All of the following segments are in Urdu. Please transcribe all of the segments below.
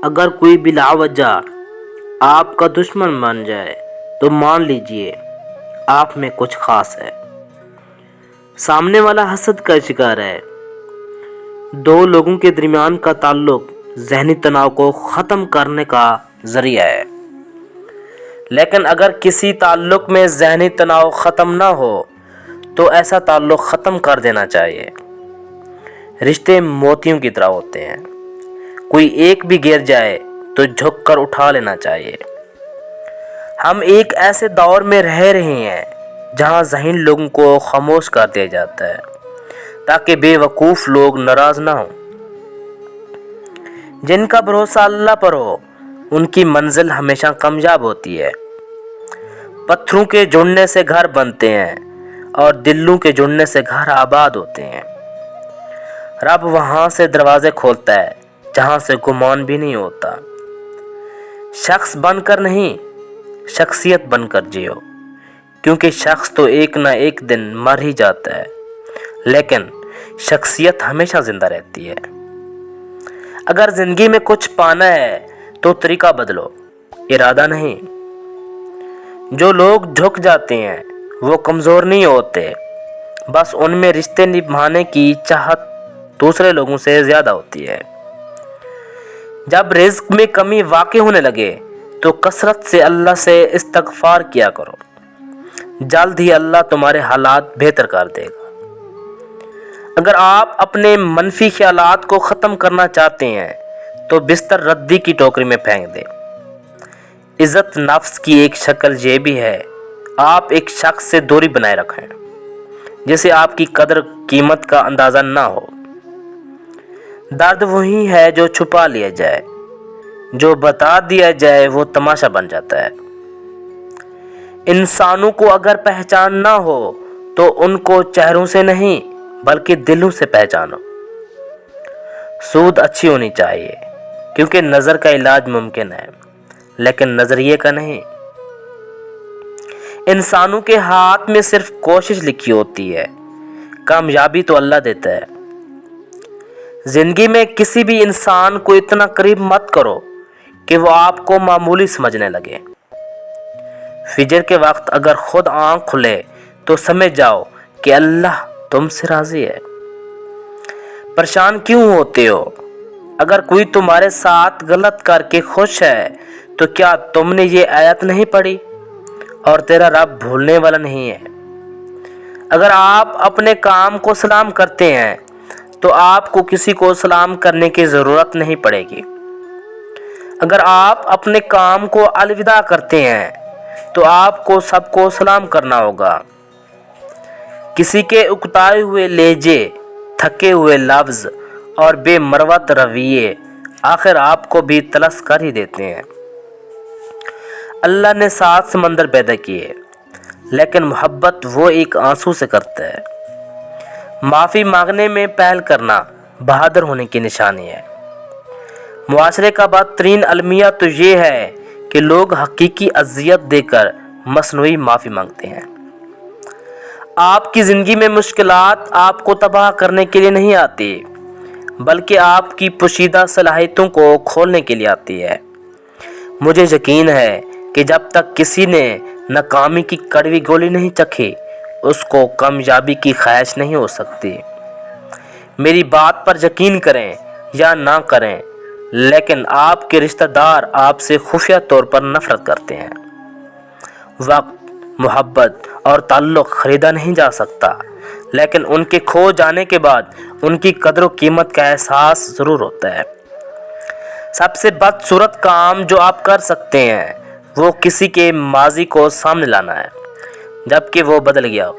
اگر کوئی بلا وجہ آپ کا دشمن بن جائے تو مان لیجئے آپ میں کچھ خاص ہے۔ سامنے والا حسد کا شکار ہے۔ دو لوگوں کے درمیان کا تعلق ذہنی تناؤ کو ختم کرنے کا ذریعہ ہے، لیکن اگر کسی تعلق میں ذہنی تناؤ ختم نہ ہو تو ایسا تعلق ختم کر دینا چاہیے۔ رشتے موتیوں کی طرح ہوتے ہیں، کوئی ایک بھی گر جائے تو جھک کر اٹھا لینا چاہیے۔ ہم ایک ایسے دور میں رہ رہے ہیں جہاں ذہین لوگوں کو خاموش کر دیا جاتا ہے تاکہ بے وقوف لوگ ناراض نہ ہوں۔ جن کا بھروسہ اللہ پر ہو ان کی منزل ہمیشہ کامیاب ہوتی ہے۔ پتھروں کے جڑنے سے گھر بنتے ہیں اور دلوں کے جڑنے سے گھر آباد ہوتے ہیں۔ رب وہاں سے دروازے کھولتا ہے جہاں سے گمان بھی نہیں ہوتا۔ شخص بن کر نہیں، شخصیت بن کر جیو، کیونکہ شخص تو ایک نہ ایک دن مر ہی جاتا ہے، لیکن شخصیت ہمیشہ زندہ رہتی ہے۔ اگر زندگی میں کچھ پانا ہے تو طریقہ بدلو، ارادہ نہیں۔ جو لوگ جھک جاتے ہیں وہ کمزور نہیں ہوتے، بس ان میں رشتے نبھانے کی چاہت دوسرے لوگوں سے زیادہ ہوتی ہے۔ جب رزق میں کمی واقع ہونے لگے تو کثرت سے اللہ سے استغفار کیا کرو، جلد ہی اللہ تمہارے حالات بہتر کر دے گا۔ اگر آپ اپنے منفی خیالات کو ختم کرنا چاہتے ہیں تو بستر ردی کی ٹوکری میں پھینک دیں۔ عزت نفس کی ایک شکل یہ بھی ہے، آپ ایک شخص سے دوری بنائے رکھیں جسے آپ کی قدر قیمت کا اندازہ نہ ہو۔ درد وہی ہے جو چھپا لیا جائے، جو بتا دیا جائے وہ تماشا بن جاتا ہے۔ انسانوں کو اگر پہچان نہ ہو تو ان کو چہروں سے نہیں بلکہ دلوں سے پہچانو۔ سود اچھی ہونی چاہیے کیونکہ نظر کا علاج ممکن ہے، لیکن نظریے کا نہیں۔ انسانوں کے ہاتھ میں صرف کوشش لکھی ہوتی ہے، کامیابی تو اللہ دیتا ہے۔ زندگی میں کسی بھی انسان کو اتنا قریب مت کرو کہ وہ آپ کو معمولی سمجھنے لگے۔ فجر کے وقت اگر خود آنکھ کھلے تو سمجھ جاؤ کہ اللہ تم سے راضی ہے۔ پریشان کیوں ہوتے ہو؟ اگر کوئی تمہارے ساتھ غلط کر کے خوش ہے تو کیا تم نے یہ آیت نہیں پڑھی؟ اور تیرا رب بھولنے والا نہیں ہے۔ اگر آپ اپنے کام کو سلام کرتے ہیں تو آپ کو کسی کو سلام کرنے کی ضرورت نہیں پڑے گی۔ اگر آپ اپنے کام کو الوداع کرتے ہیں تو آپ کو سب کو سلام کرنا ہوگا۔ کسی کے اکتائے ہوئے لہجے، تھکے ہوئے لفظ اور بے مروت رویے آخر آپ کو بھی تلس کر ہی دیتے ہیں۔ اللہ نے 7 سمندر پیدا کیے، لیکن محبت وہ ایک آنسو سے کرتا ہے۔ معافی مانگنے میں پہل کرنا بہادر ہونے کی نشانی ہے۔ معاشرے کا بدترین المیہ تو یہ ہے کہ لوگ حقیقی اذیت دے کر مصنوعی معافی مانگتے ہیں۔ آپ کی زندگی میں مشکلات آپ کو تباہ کرنے کے لیے نہیں آتی، بلکہ آپ کی پوشیدہ صلاحیتوں کو کھولنے کے لیے آتی ہے۔ مجھے یقین ہے کہ جب تک کسی نے ناکامی کی کڑوی گولی نہیں چکھی اس کو کامیابی کی خواہش نہیں ہو سکتی۔ میری بات پر یقین کریں یا نہ کریں، لیکن آپ کے رشتہ دار آپ سے خفیہ طور پر نفرت کرتے ہیں۔ وقت، محبت اور تعلق خریدا نہیں جا سکتا، لیکن ان کے کھو جانے کے بعد ان کی قدر و قیمت کا احساس ضرور ہوتا ہے۔ سب سے بدصورت کام جو آپ کر سکتے ہیں وہ کسی کے ماضی کو سامنے لانا ہے جبکہ وہ بدل گیا ہو۔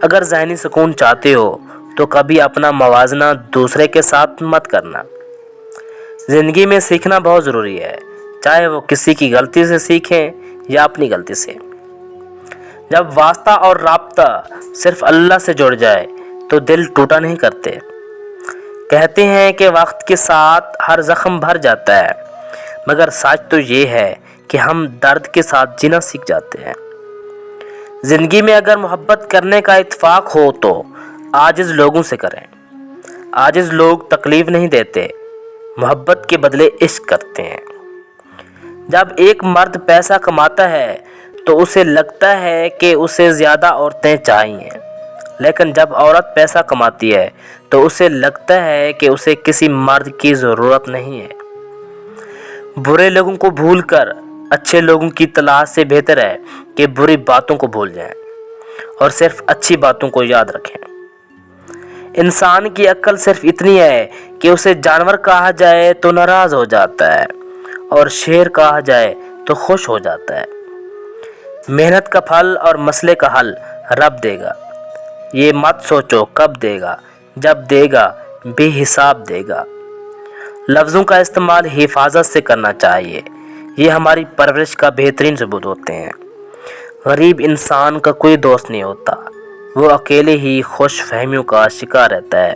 اگر ذہنی سکون چاہتے ہو تو کبھی اپنا موازنہ دوسرے کے ساتھ مت کرنا۔ زندگی میں سیکھنا بہت ضروری ہے، چاہے وہ کسی کی غلطی سے سیکھیں یا اپنی غلطی سے۔ جب واسطہ اور رابطہ صرف اللہ سے جڑ جائے تو دل ٹوٹا نہیں کرتے۔ کہتے ہیں کہ وقت کے ساتھ ہر زخم بھر جاتا ہے، مگر سچ تو یہ ہے کہ ہم درد کے ساتھ جینا سیکھ جاتے ہیں۔ زندگی میں اگر محبت کرنے کا اتفاق ہو تو عاجز لوگوں سے کریں۔ عاجز لوگ تکلیف نہیں دیتے، محبت کے بدلے عشق کرتے ہیں۔ جب ایک مرد پیسہ کماتا ہے تو اسے لگتا ہے کہ اسے زیادہ عورتیں چاہیے، لیکن جب عورت پیسہ کماتی ہے تو اسے لگتا ہے کہ اسے کسی مرد کی ضرورت نہیں ہے۔ برے لوگوں کو بھول کر اچھے لوگوں کی تلاش سے بہتر ہے کہ بری باتوں کو بھول جائیں اور صرف اچھی باتوں کو یاد رکھیں۔ انسان کی عقل صرف اتنی ہے کہ اسے جانور کہا جائے تو ناراض ہو جاتا ہے اور شیر کہا جائے تو خوش ہو جاتا ہے۔ محنت کا پھل اور مسئلے کا حل رب دے گا، یہ مت سوچو کب دے گا، جب دے گا بے حساب دے گا۔ لفظوں کا استعمال حفاظت سے کرنا چاہیے، یہ ہماری پرورش کا بہترین ثبوت ہوتے ہیں۔ غریب انسان کا کوئی دوست نہیں ہوتا، وہ اکیلے ہی خوش فہمیوں کا شکار رہتا ہے۔